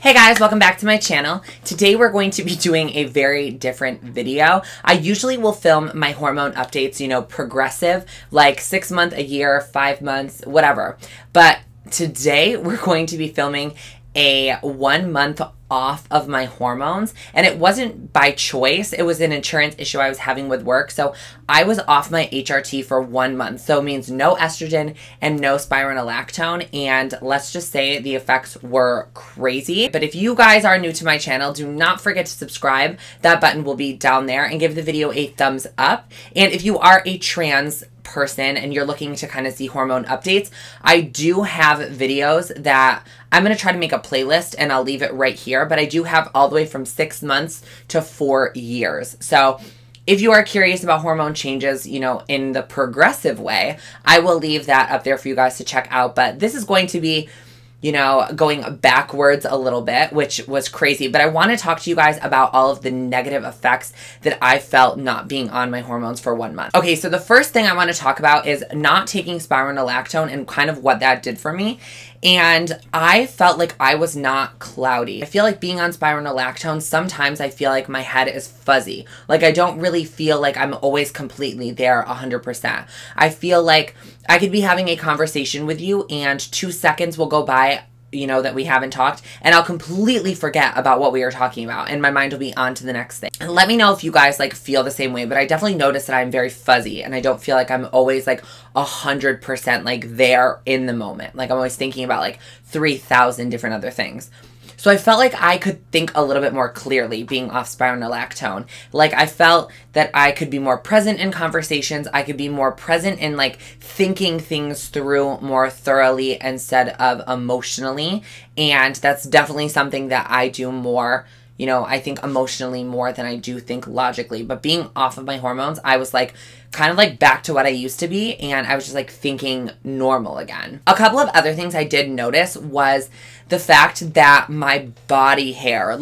Hey guys, welcome back to my channel. Today we're going to be doing a very different video. I usually will film my hormone updates, progressive, like 6 months, a year, 5 months, whatever. But today we're going to be filming a 1 month off of my hormones, and it wasn't by choice. It was an insurance issue I was having with work. So I was off my HRT for 1 month. So it means no estrogen and no spironolactone. And let's just say the effects were crazy. But if you guys are new to my channel, do not forget to subscribe. That button will be down there, and give the video a thumbs up. And if you are a trans person and you're looking to kind of see hormone updates, I do have videos that I'm going to try to make a playlist, and I'll leave it right here, but I do have all the way from 6 months to 4 years. So if you are curious about hormone changes, in the progressive way, I will leave that up there for you guys to check out. But this is going to be going backwards a little bit, which was crazy. But I want to talk to you guys about all of the negative effects that I felt not being on my hormones for 1 month. Okay, so the first thing I want to talk about is not taking spironolactone and kind of what that did for me. And I felt like I was not cloudy. I feel like being on spironolactone, sometimes I feel like my head is fuzzy. Like I don't really feel like I'm always completely there 100%. I feel like I could be having a conversation with you and 2 seconds will go by, that we haven't talked, and I'll completely forget about what we were talking about, and my mind will be on to the next thing. And let me know if you guys feel the same way, but I definitely notice that I'm very fuzzy, and I don't feel like I'm always 100% there in the moment. Like I'm always thinking about 3,000 different other things. So I felt like I could think a little bit more clearly being off spironolactone. Like I felt that I could be more present in conversations. I could be more present in thinking things through more thoroughly instead of emotionally. And that's definitely something that I do more. I think emotionally more than I do think logically. But being off of my hormones, I was kind of back to what I used to be, and I was just thinking normal again. A couple of other things I did notice was the fact that my body hair,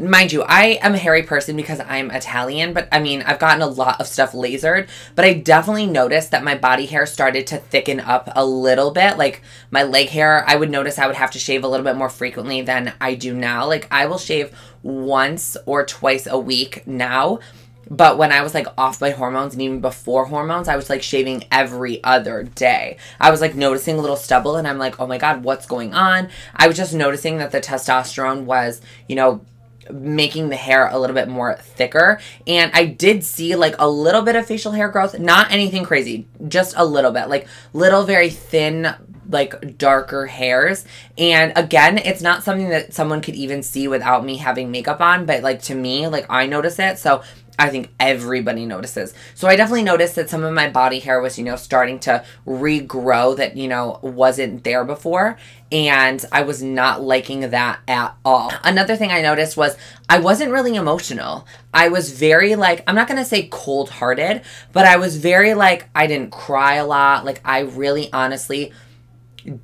mind you, I am a hairy person because I'm Italian, but I mean, I've gotten a lot of stuff lasered, but I definitely noticed that my body hair started to thicken up a little bit. Like my leg hair, I would notice I would have to shave a little bit more frequently than I do now. I will shave once or twice a week now. But when I was off my hormones and even before hormones, I was shaving every other day. I was noticing a little stubble, and I'm oh my God, what's going on? I was just noticing that the testosterone was, making the hair a little bit more thicker. And I did see a little bit of facial hair growth, not anything crazy, just a little bit, little very thin, darker hairs. And again, it's not something that someone could even see without me having makeup on, but to me, I notice it. So I think everybody notices. So I definitely noticed that some of my body hair was, starting to regrow that, wasn't there before. And I was not liking that at all. Another thing I noticed was I wasn't really emotional. I was very I'm not going to say cold-hearted, but I was very I didn't cry a lot. I really honestly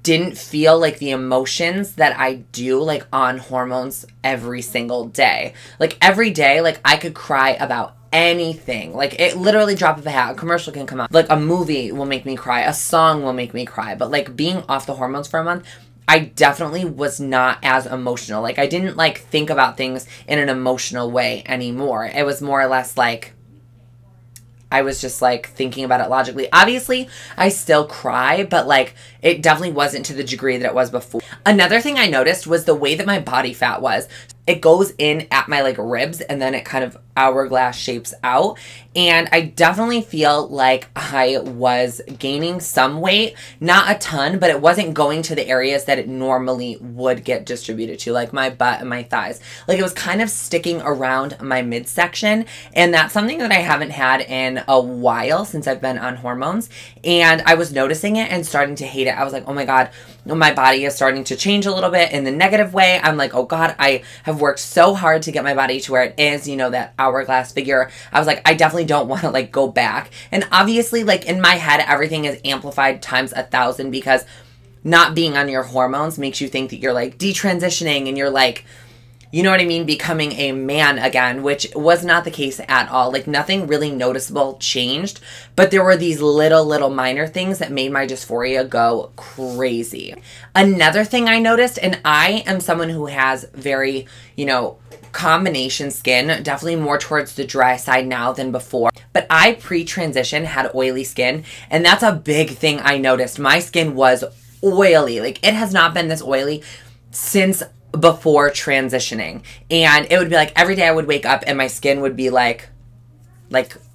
didn't feel the emotions that I do on hormones every single day. Every day, I could cry about anything. It literally drop of a hat. A commercial can come out. A movie will make me cry. A song will make me cry. But being off the hormones for a month, I definitely was not as emotional. I didn't think about things in an emotional way anymore. It was more or less I was just thinking about it logically. Obviously, I still cry, but it definitely wasn't to the degree that it was before. Another thing I noticed was the way that my body fat was. It goes in at my ribs, and then it kind of hourglass shapes out. And I definitely feel like I was gaining some weight, not a ton, but it wasn't going to the areas that it normally would get distributed to, like my butt and my thighs. It was kind of sticking around my midsection, and that's something that I haven't had in a while since I've been on hormones. And I was noticing it and starting to hate it. I was oh my God, my body is starting to change a little bit in the negative way. I'm oh God, I have worked so hard to get my body to where it is, that hourglass figure. I was I definitely don't want to go back. And obviously in my head, everything is amplified times 1,000 because not being on your hormones makes you think that you're detransitioning, and you're you know what I mean, becoming a man again, which was not the case at all. Like, nothing really noticeable changed, but there were these little minor things that made my dysphoria go crazy. Another thing I noticed, and I am someone who has very, you know, combination skin, definitely more towards the dry side now than before, but I pre-transition had oily skin, and that's a big thing I noticed. My skin was oily. Like, it has not been this oily since before transitioning, and it would be like every day I would wake up and my skin would be like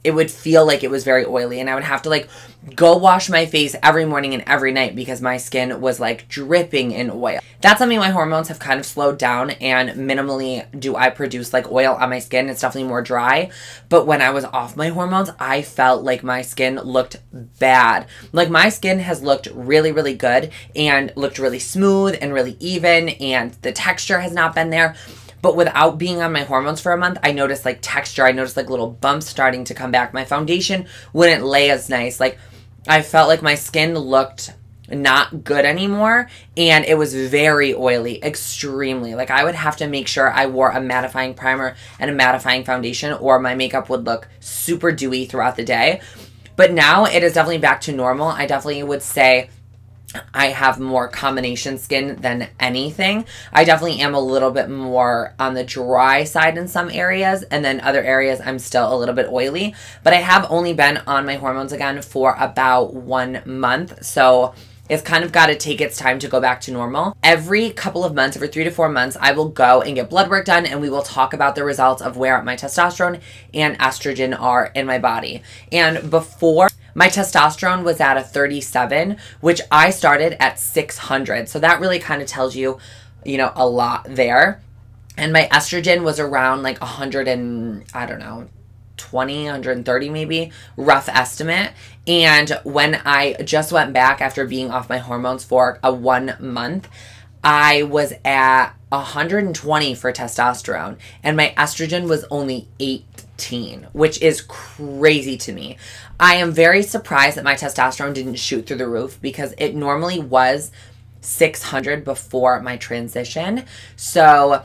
it would feel like it was very oily, and I would have to like go wash my face every morning and every night because my skin was like dripping in oil. That's something my hormones have kind of slowed down, and minimally do I produce like oil on my skin. It's definitely more dry, but when I was off my hormones, I felt like my skin looked bad. Like, my skin has looked really good and looked really smooth and really even, and the texture has not been there. But without being on my hormones for a month, I noticed like texture. I noticed like little bumps starting to come back. My foundation wouldn't lay as nice. Like, I felt like my skin looked not good anymore, and it was very oily, extremely. Like, I would have to make sure I wore a mattifying primer and a mattifying foundation, or my makeup would look super dewy throughout the day. But now it is definitely back to normal. I definitely would say I have more combination skin than anything. I definitely am a little bit more on the dry side in some areas, and then other areas I'm still a little bit oily. But I have only been on my hormones again for about 1 month, so it's kind of got to take its time to go back to normal. Every couple of months, every 3 to 4 months, I will go and get blood work done, and we will talk about the results of where my testosterone and estrogen are in my body. And before, my testosterone was at a 37, which I started at 600. So that really kind of tells you, you know, a lot there. And my estrogen was around like 100 and, I don't know, 20, 130 maybe, rough estimate. And when I just went back after being off my hormones for a 1 month, I was at 120 for testosterone, and my estrogen was only 18, which is crazy to me. I am very surprised that my testosterone didn't shoot through the roof, because it normally was 600 before my transition. So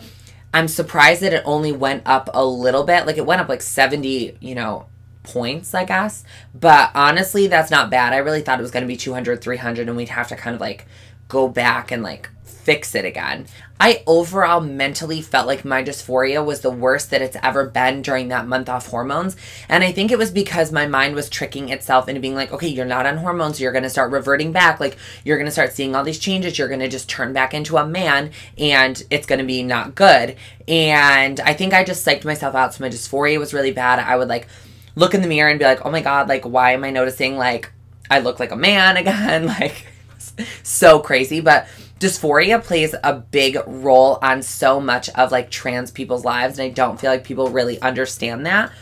I'm surprised that it only went up a little bit. Like, it went up like 70, you know, points, I guess. But honestly, that's not bad. I really thought it was going to be 200, 300, and we'd have to kind of like go back and like fix it again. I overall mentally felt like my dysphoria was the worst that it's ever been during that month off hormones. And I think it was because my mind was tricking itself into being like, okay, you're not on hormones, you're going to start reverting back. Like, you're going to start seeing all these changes. You're going to just turn back into a man, and it's going to be not good. And I think I just psyched myself out. So my dysphoria was really bad. I would like look in the mirror and be like, oh my God, like, why am I noticing like I look like a man again? Like, so crazy. But dysphoria plays a big role on so much of like trans people's lives, and I don't feel like people really understand that,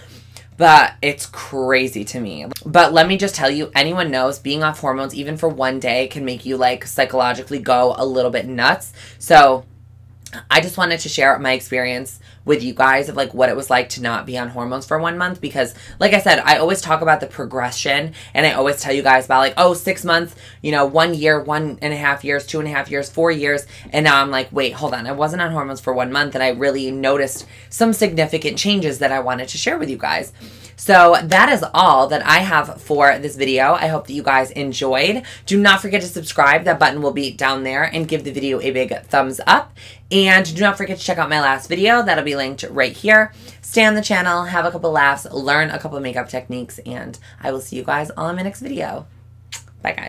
but it's crazy to me. But let me just tell you, anyone knows being off hormones even for 1 day can make you like psychologically go a little bit nuts. So I just wanted to share my experience with you guys of like what it was like to not be on hormones for 1 month, because like I said, I always talk about the progression, and I always tell you guys about like, oh, 6 months, you know, 1 year, 1.5 years, 2.5 years, 4 years. And now I'm like, wait, hold on. I wasn't on hormones for 1 month, and I really noticed some significant changes that I wanted to share with you guys. So that is all that I have for this video. I hope that you guys enjoyed. Do not forget to subscribe. That button will be down there, and give the video a big thumbs up. And do not forget to check out my last video. That'll be linked right here. Stay on the channel, have a couple laughs, learn a couple of makeup techniques, and I will see you guys all in my next video. Bye, guys.